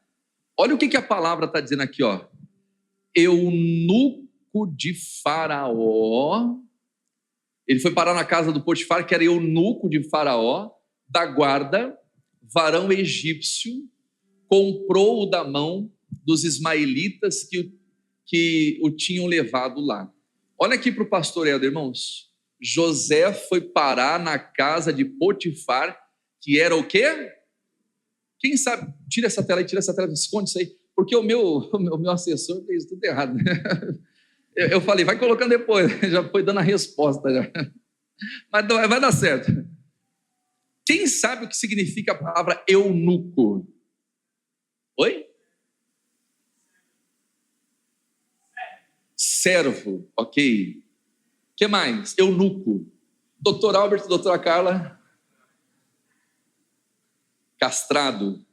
olha o que a palavra está dizendo aqui, ó, eunuco de Faraó, ele foi parar na casa do Potifar, que era eunuco de Faraó, da guarda, varão egípcio, comprou-o da mão dos ismaelitas que o tinham levado lá. Olha aqui para o pastor Helder, irmãos, José foi parar na casa de Potifar, que era o quê? Quem sabe? Tira essa tela, esconde isso aí. Porque o meu assessor fez tudo errado. Eu falei, vai colocando depois. Já foi dando a resposta. Já. Mas vai dar certo. Quem sabe o que significa a palavra eunuco? Oi? Servo, ok. O que mais? Eunuco. Doutor Albert, doutora Carla... Castrado.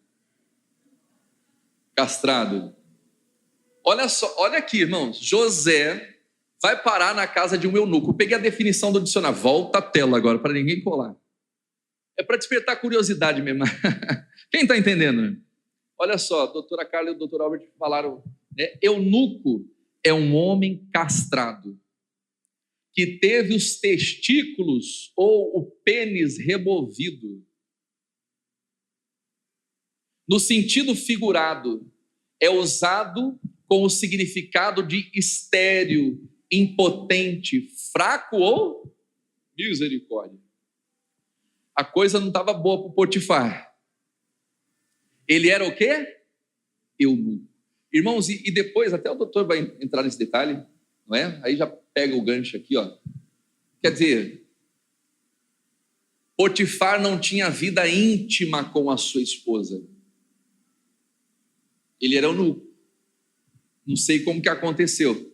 Olha só, olha aqui, irmãos. José vai parar na casa de um eunuco. Eu peguei a definição do dicionário. Volta a tela agora, para ninguém colar. É para despertar curiosidade mesmo. Quem está entendendo? Olha só, a doutora Carla e o doutor Albert falaram, né? Eunuco é um homem castrado, que teve os testículos ou o pênis removido. No sentido figurado, é usado com o significado de estéril, impotente, fraco ou misericórdia. A coisa não estava boa para o Potifar. Ele era o quê? Eunuco. Irmãos, e depois, até o doutor vai entrar nesse detalhe, não é? Aí já pega o gancho aqui, ó. Quer dizer, Potifar não tinha vida íntima com a sua esposa. Ele era eunuco. Não sei como que aconteceu.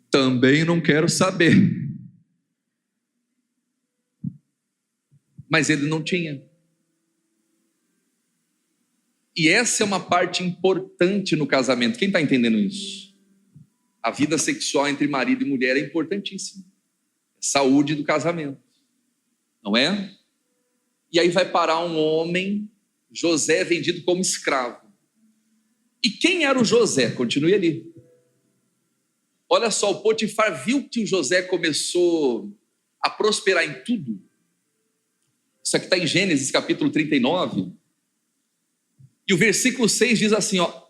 Também não quero saber. Mas ele não tinha. E essa é uma parte importante no casamento. Quem está entendendo isso? A vida sexual entre marido e mulher é importantíssima. Saúde do casamento. Não é? E aí vai parar um homem, José, vendido como escravo. E quem era o José? Continue ali. Olha só, o Potifar viu que o José começou a prosperar em tudo. Isso aqui está em Gênesis capítulo 39. E o versículo 6 diz assim, ó,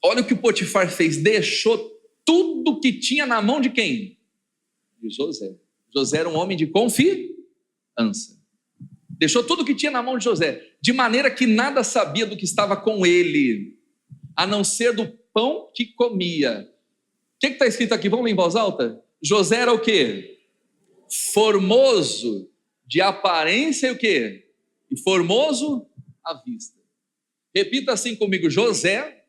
olha o que o Potifar fez, deixou tudo que tinha na mão de quem? De José. José era um homem de confiança. Deixou tudo que tinha na mão de José, de maneira que nada sabia do que estava com ele, a não ser do pão que comia. O que está escrito aqui? Vamos ler em voz alta? José era o quê? Formoso de aparência e o quê? E formoso à vista. Repita assim comigo, José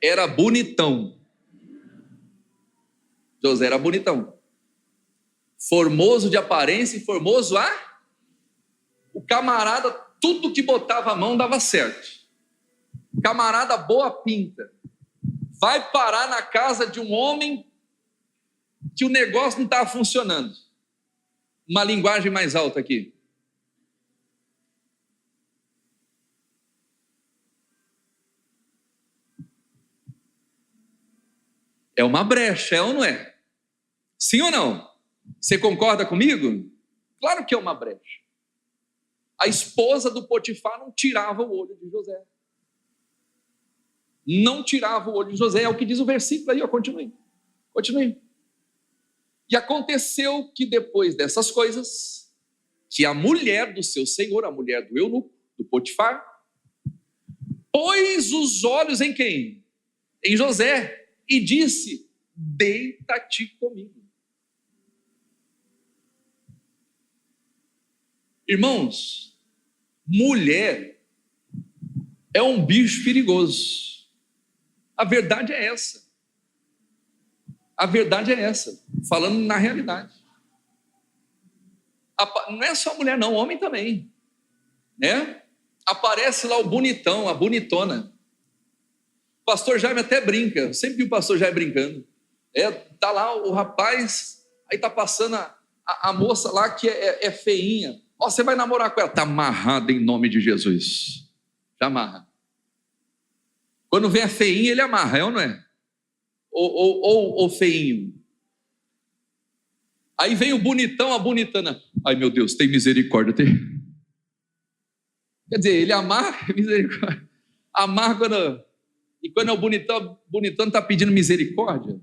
era bonitão. José era bonitão. Formoso de aparência e formoso a... O camarada, tudo que botava a mão dava certo. Camarada boa pinta. Vai parar na casa de um homem que o negócio não estava funcionando. Uma linguagem mais alta aqui. É uma brecha, é ou não é? Sim ou não? Você concorda comigo? Claro que é uma brecha. A esposa do Potifar não tirava o olho de José. Não tirava o olho de José, é o que diz o versículo aí, ó, continue. E aconteceu que depois dessas coisas, que a mulher do seu senhor, a mulher do eunuco, do Potifar, pôs os olhos em quem? Em José, e disse, deita-te comigo. Irmãos, mulher é um bicho perigoso. A verdade é essa. A verdade é essa. Falando na realidade. Não é só mulher não, homem também. Né? Aparece lá o bonitão, a bonitona. O pastor Jaime até brinca. Eu sempre vi o pastor Jaime brincando. Tá lá o rapaz, aí tá passando a moça lá que é feinha. Ó, você vai namorar com ela. Tá amarrada em nome de Jesus. Já amarra. Quando vem a feinha, ele amarra, é ou não é? Ou feinho. Aí vem o bonitão, a bonitana. Ai, meu Deus, tem misericórdia. Quer dizer, ele amarra, misericórdia. Amarra quando... E quando é o bonitão está pedindo misericórdia.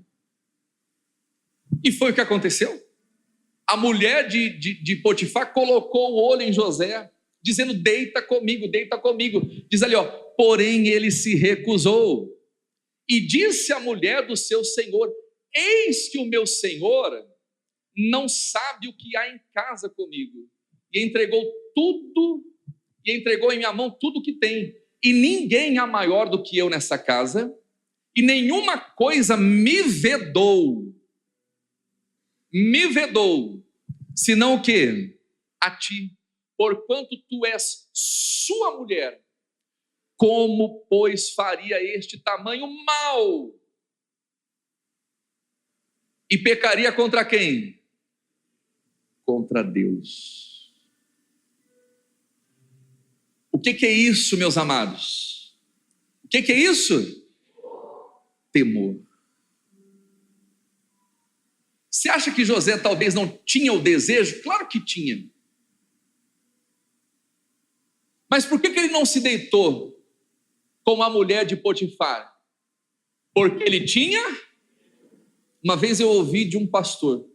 E foi o que aconteceu. A mulher de Potifar colocou o olho em José, dizendo, deita comigo. Diz ali, ó, porém ele se recusou. E disse a mulher do seu senhor, eis que o meu senhor não sabe o que há em casa comigo. E entregou em minha mão tudo que tem. E ninguém há maior do que eu nessa casa, e nenhuma coisa me vedou, senão o quê? A ti, porquanto tu és sua mulher. Como, pois, faria este tamanho mal? E pecaria contra quem? Contra Deus. O que é isso, meus amados? que é isso? Temor. Você acha que José talvez não tinha o desejo? Claro que tinha. Mas por que ele não se deitou com a mulher de Potifar? Porque ele tinha... Uma vez eu ouvi de um pastor,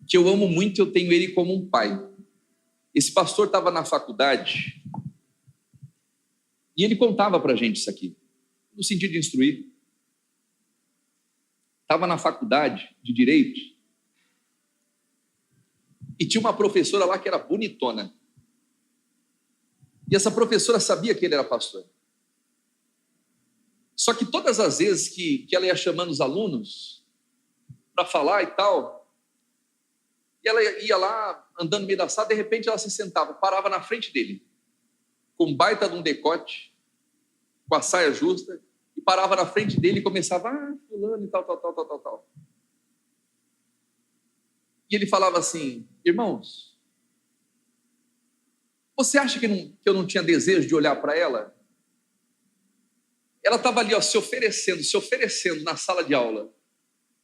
que eu amo muito, eu tenho ele como um pai. Esse pastor estava na faculdade e ele contava para a gente isso aqui, no sentido de instruir. Estava na faculdade de Direito e tinha uma professora lá que era bonitona. E essa professora sabia que ele era pastor. Só que todas as vezes que ela ia chamando os alunos para falar e tal, e ela ia lá andando no meio da sala, de repente ela se sentava, parava na frente dele, com um baita de um decote, com a saia justa, e parava na frente dele e começava, fulano e tal. E ele falava assim, irmãos, você acha que eu não tinha desejo de olhar para ela? Ela estava ali, ó, se oferecendo na sala de aula.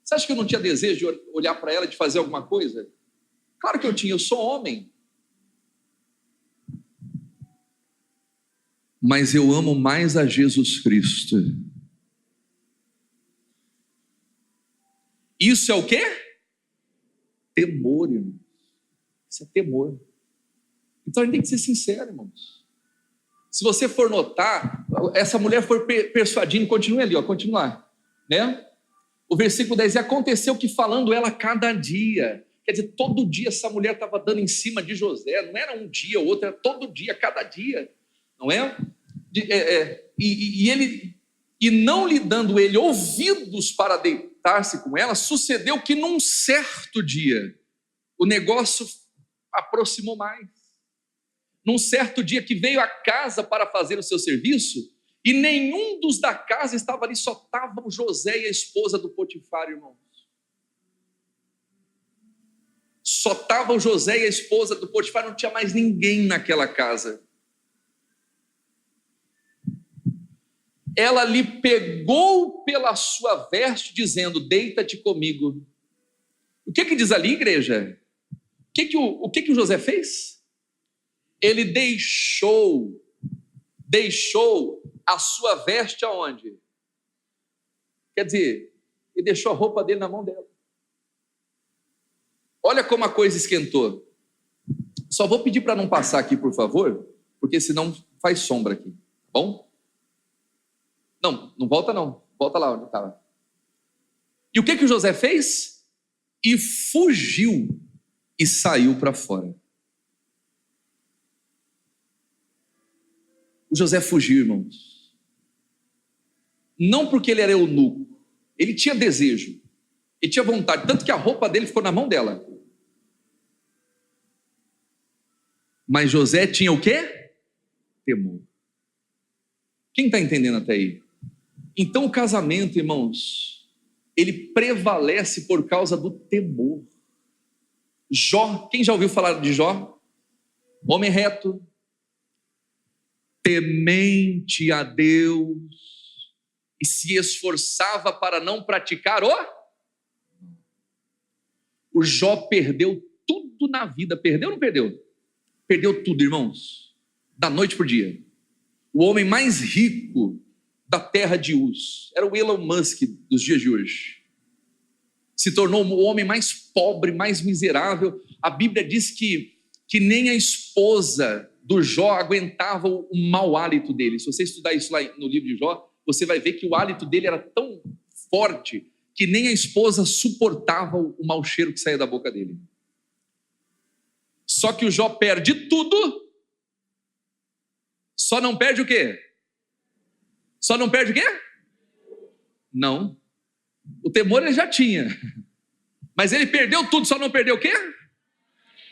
Você acha que eu não tinha desejo de olhar para ela, de fazer alguma coisa? Claro que eu tinha, eu sou homem. Mas eu amo mais a Jesus Cristo. Isso é o quê? Temor, irmãos. Isso é temor. Então a gente tem que ser sincero, irmãos. Se você for notar, essa mulher foi persuadindo, continue ali, ó, continuar, né? O versículo 10, e aconteceu que falando ela cada dia, quer dizer, todo dia essa mulher estava dando em cima de José, não era um dia ou outro, era todo dia, cada dia, não é? E não lhe dando ele ouvidos para deitar-se com ela, sucedeu que num certo dia, o negócio aproximou mais. Num certo dia que veio à casa para fazer o seu serviço, e nenhum dos da casa estava ali, só estavam José e a esposa do Potifar, irmãos. Só estavam José e a esposa do Potifar, não tinha mais ninguém naquela casa. Ela lhe pegou pela sua veste, dizendo, deita-te comigo. O que diz ali, igreja? O que o José fez? Ele deixou a sua veste aonde? Quer dizer, ele deixou a roupa dele na mão dela. Olha como a coisa esquentou. Só vou pedir para não passar aqui, por favor, porque senão faz sombra aqui, tá bom? Não volta não, volta lá onde estava. E o que o José fez? E fugiu e saiu para fora. O José fugiu, irmãos. Não porque ele era eunuco. Ele tinha desejo. Ele tinha vontade. Tanto que a roupa dele ficou na mão dela. Mas José tinha o quê? Temor. Quem está entendendo até aí? Então o casamento, irmãos, ele prevalece por causa do temor. Jó, quem já ouviu falar de Jó? Homem reto, temente a Deus e se esforçava para não praticar o Jó perdeu tudo na vida. Perdeu ou não perdeu? Perdeu tudo, irmãos, da noite para o dia. O homem mais rico da terra de Uz era o Elon Musk dos dias de hoje. Se tornou o homem mais pobre, mais miserável. A Bíblia diz que nem a esposa do Jó aguentava o mau hálito dele. Se você estudar isso lá no livro de Jó, você vai ver que o hálito dele era tão forte que nem a esposa suportava o mau cheiro que saía da boca dele. Só que o Jó perde tudo, só não perde o quê? Só não perde o quê? Não. O temor ele já tinha, mas ele perdeu tudo, só não perdeu o quê?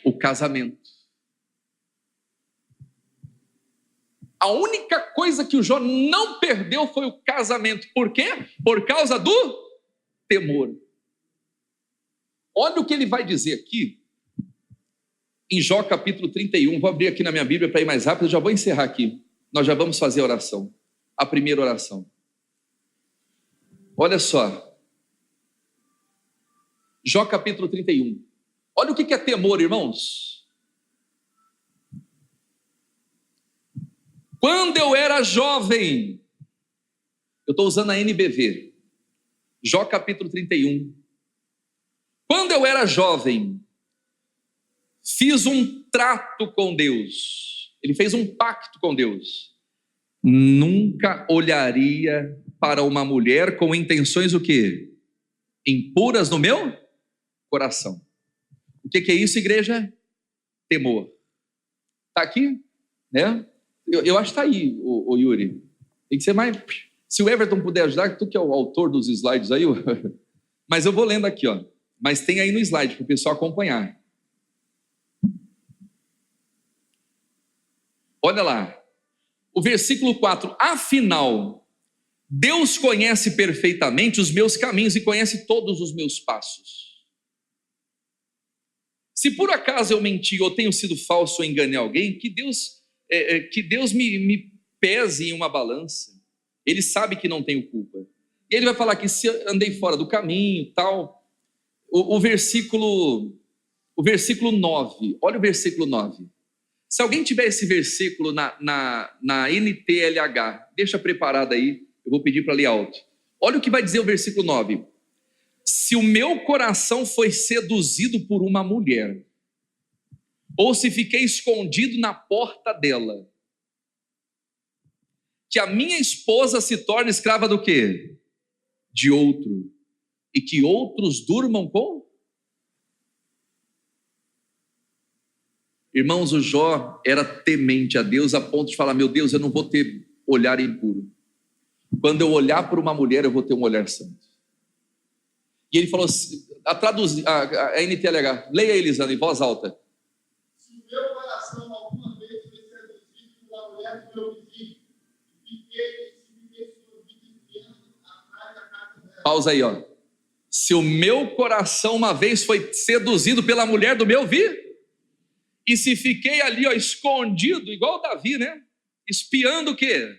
O casamento. A única coisa que o Jó não perdeu foi o casamento. Por quê? Por causa do temor. Olha o que ele vai dizer aqui, em Jó capítulo 31. Vou abrir aqui na minha Bíblia para ir mais rápido, já vou encerrar aqui. Nós já vamos fazer a oração. a primeira oração. Olha só. Jó capítulo 31. Olha o que é temor, irmãos. Quando eu era jovem, eu estou usando a NBV, Jó capítulo 31. Quando eu era jovem, fiz um trato com Deus. Ele fez um pacto com Deus. Nunca olharia para uma mulher com intenções o quê? Impuras no meu coração. O que é isso, igreja? Temor. Está aqui? Né? Eu acho que está aí, o Yuri. Tem que ser mais... Se o Everton puder ajudar, tu que é o autor dos slides aí, mas eu vou lendo aqui, ó. Mas tem aí no slide para o pessoal acompanhar. Olha lá. O versículo 4. Afinal, Deus conhece perfeitamente os meus caminhos e conhece todos os meus passos. Se por acaso eu menti ou tenho sido falso ou enganei alguém, que Deus me pese em uma balança. Ele sabe que não tenho culpa. E ele vai falar que se andei fora do caminho, tal. O versículo 9. Olha o versículo 9. Se alguém tiver esse versículo na NTLH, deixa preparado aí, eu vou pedir para ler alto. Olha o que vai dizer o versículo 9. Se o meu coração foi seduzido por uma mulher, ou se fiquei escondido na porta dela, que a minha esposa se torne escrava do quê? De outro. E que outros durmam com? Irmãos, o Jó era temente a Deus a ponto de falar, meu Deus, eu não vou ter olhar impuro. Quando eu olhar para uma mulher, eu vou ter um olhar santo. E ele falou assim, a NTLH, leia, Elisandro, em voz alta. Se o meu coração alguma vez foi seduzido pela mulher do meu vizinho, pausa aí, ó. Se o meu coração uma vez foi seduzido pela mulher do meu e se fiquei ali, ó, escondido, igual Davi, né? Espiando o quê?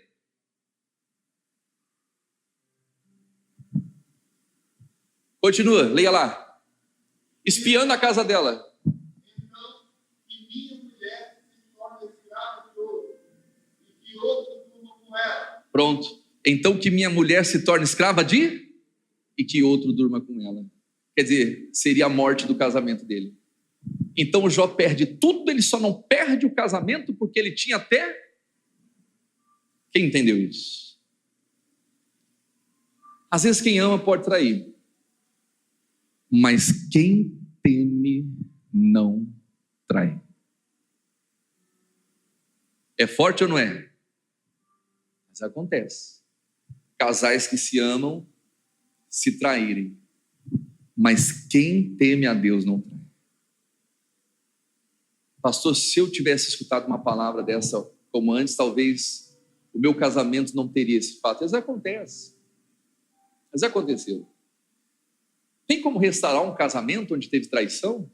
Continua, leia lá. Espiando a casa dela. Então, que minha mulher se torne escrava de outro, e que outro durma com ela. Pronto. Então que minha mulher se torne escrava de e que outro durma com ela. Quer dizer, seria a morte do casamento dele. Então o Jó perde tudo, ele só não perde o casamento porque ele tinha até... Quem entendeu isso? Às vezes quem ama pode trair. Mas quem teme não trai. É forte ou não é? Mas acontece. Casais que se amam se traírem. Mas quem teme a Deus não trai. Pastor, se eu tivesse escutado uma palavra dessa como antes, talvez o meu casamento não teria esse fato. Mas acontece. Mas aconteceu. Tem como restaurar um casamento onde teve traição?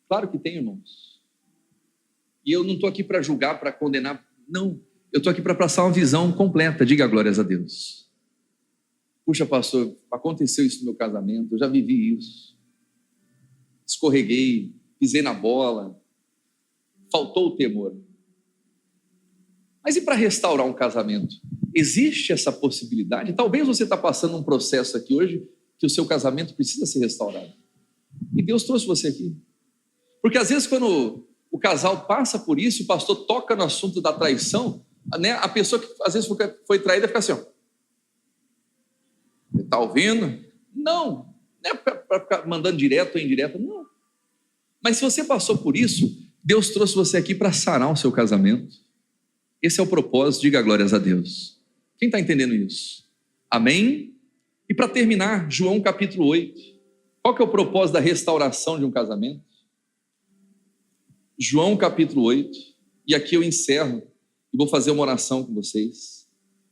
Claro que tem, irmãos. E eu não estou aqui para julgar, para condenar. Não, eu estou aqui para passar uma visão completa. Diga glórias a Deus. Puxa, pastor, aconteceu isso no meu casamento, eu já vivi isso. Escorreguei, pisei na bola, faltou o temor. Mas e para restaurar um casamento? Existe essa possibilidade? Talvez você está passando um processo aqui hoje que o seu casamento precisa ser restaurado. E Deus trouxe você aqui. Porque às vezes quando o casal passa por isso, o pastor toca no assunto da traição, né? A pessoa que às vezes foi traída fica assim, ó. Está ouvindo? Não. Não é para ficar mandando direto ou indireto, não. Mas se você passou por isso, Deus trouxe você aqui para sarar o seu casamento. Esse é o propósito, diga glórias a Deus. Quem está entendendo isso? Amém? E para terminar, João capítulo 8. Qual que é o propósito da restauração de um casamento? João capítulo 8. E aqui eu encerro e vou fazer uma oração com vocês.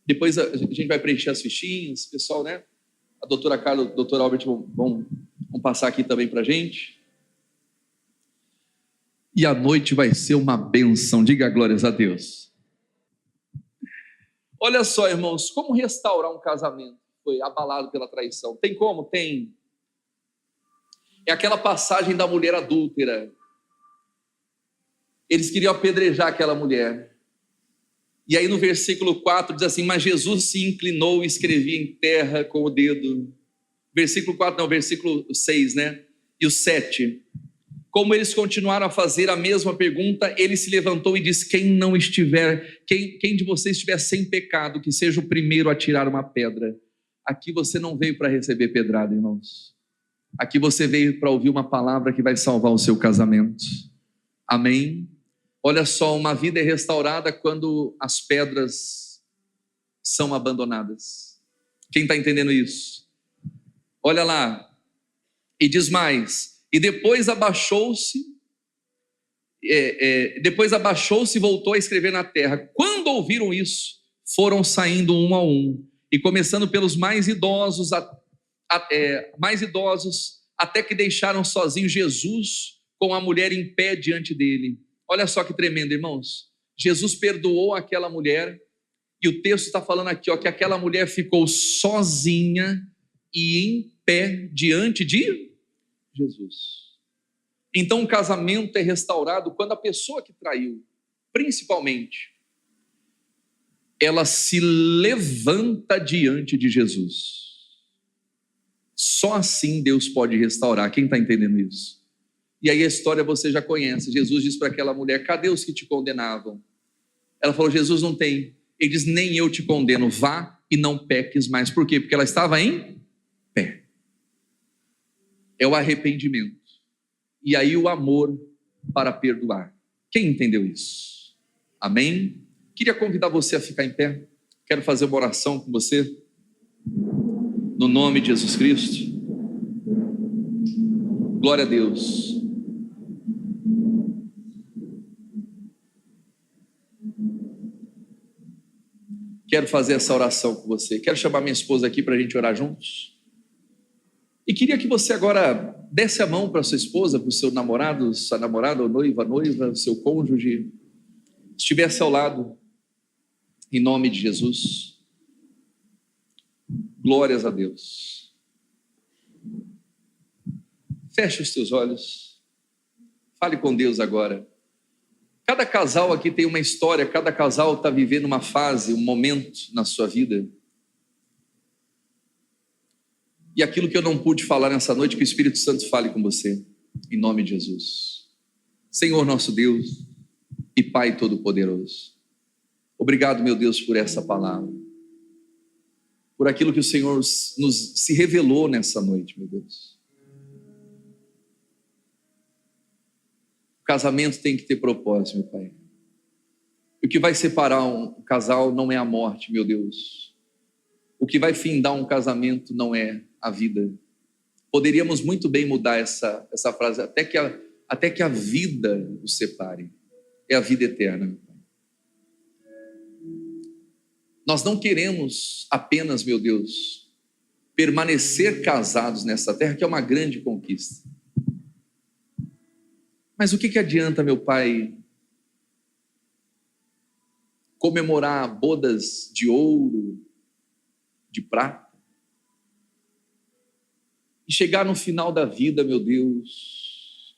Depois a gente vai preencher as fichinhas, pessoal, né? A doutora Carla, o doutor Albert vão passar aqui também para a gente. E a noite vai ser uma bênção. Diga glórias a Deus. Olha só, irmãos, como restaurar um casamento que foi abalado pela traição? Tem como? Tem. É aquela passagem da mulher adúltera. Eles queriam apedrejar aquela mulher. E aí no versículo 4 diz assim: mas Jesus se inclinou e escrevia em terra com o dedo. Versículo 4 não, versículo 6, né? E o 7. Como eles continuaram a fazer a mesma pergunta, ele se levantou e disse: quem de vocês estiver sem pecado, que seja o primeiro a tirar uma pedra. Aqui você não veio para receber pedrada, irmãos. Aqui você veio para ouvir uma palavra que vai salvar o seu casamento. Amém? Olha só, uma vida é restaurada quando as pedras são abandonadas. Quem está entendendo isso? Olha lá, e diz mais: e depois abaixou-se e voltou a escrever na terra. Quando ouviram isso, foram saindo um a um, e começando pelos mais idosos, até que deixaram sozinho Jesus com a mulher em pé diante dele. Olha só que tremendo, irmãos. Jesus perdoou aquela mulher, e o texto está falando aqui, ó, que aquela mulher ficou sozinha e em pé diante de Jesus. Então o casamento é restaurado quando a pessoa que traiu, principalmente, ela se levanta diante de Jesus. Só assim Deus pode restaurar. Quem está entendendo isso? E aí a história você já conhece. Jesus disse para aquela mulher: cadê os que te condenavam? Ela falou: Jesus, não tem. Ele diz: nem eu te condeno, vá e não peques mais. Por quê? Porque ela estava em pé. É o arrependimento. E aí o amor para perdoar. Quem entendeu isso? Amém? Queria convidar você a ficar em pé. Quero fazer uma oração com você. No nome de Jesus Cristo. Glória a Deus. Quero fazer essa oração com você. Quero chamar minha esposa aqui para a gente orar juntos. E queria que você agora desse a mão para sua esposa, para o seu namorado, sua namorada ou noiva, seu cônjuge, estivesse ao lado, em nome de Jesus. Glórias a Deus. Feche os teus olhos. Fale com Deus agora. Cada casal aqui tem uma história, cada casal está vivendo uma fase, um momento na sua vida. E aquilo que eu não pude falar nessa noite, que o Espírito Santo fale com você, em nome de Jesus. Senhor nosso Deus e Pai Todo-Poderoso, obrigado, meu Deus, por essa palavra, por aquilo que o Senhor se revelou nessa noite, meu Deus. O casamento tem que ter propósito, meu Pai. E o que vai separar um casal não é a morte, meu Deus. O que vai findar um casamento não é a vida. Poderíamos muito bem mudar essa frase, até que a vida os separe. É a vida eterna, meu Pai. Nós não queremos apenas, meu Deus, permanecer casados nessa terra, que é uma grande conquista. Mas o que adianta, meu Pai, comemorar bodas de ouro, de prata, e chegar no final da vida, meu Deus,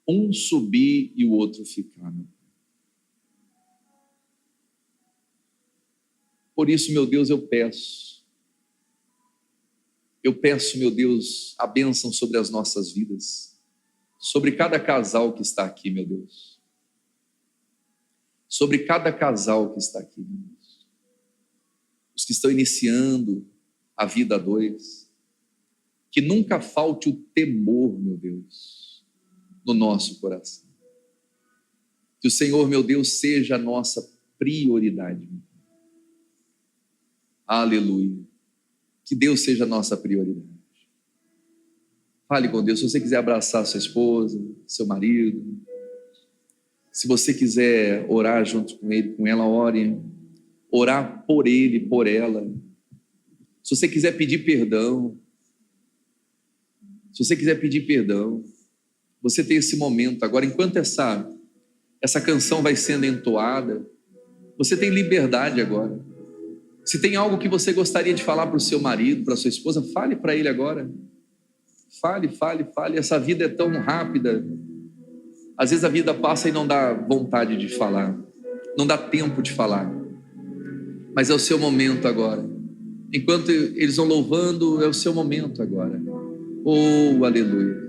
um subir e o outro ficar, meu Pai. Por isso, meu Deus, eu peço, meu Deus, a bênção sobre as nossas vidas, sobre cada casal que está aqui, meu Deus. Sobre cada casal que está aqui, meu Deus. Os que estão iniciando a vida a dois. Que nunca falte o temor, meu Deus, no nosso coração. Que o Senhor, meu Deus, seja a nossa prioridade. Aleluia. Que Deus seja a nossa prioridade. Fale com Deus. Se você quiser abraçar sua esposa, seu marido, se você quiser orar junto com ele, com ela, ore. Orar por ele, por ela. Se você quiser pedir perdão, você tem esse momento. Agora, enquanto essa canção vai sendo entoada, Você tem liberdade agora. Se tem algo que você gostaria de falar para o seu marido, para a sua esposa, fale para ele agora. Fale. Essa vida é tão rápida. Às vezes a vida passa e não dá vontade de falar. Não dá tempo de falar. Mas é o seu momento agora. Enquanto eles vão louvando, é o seu momento agora. Oh, aleluia.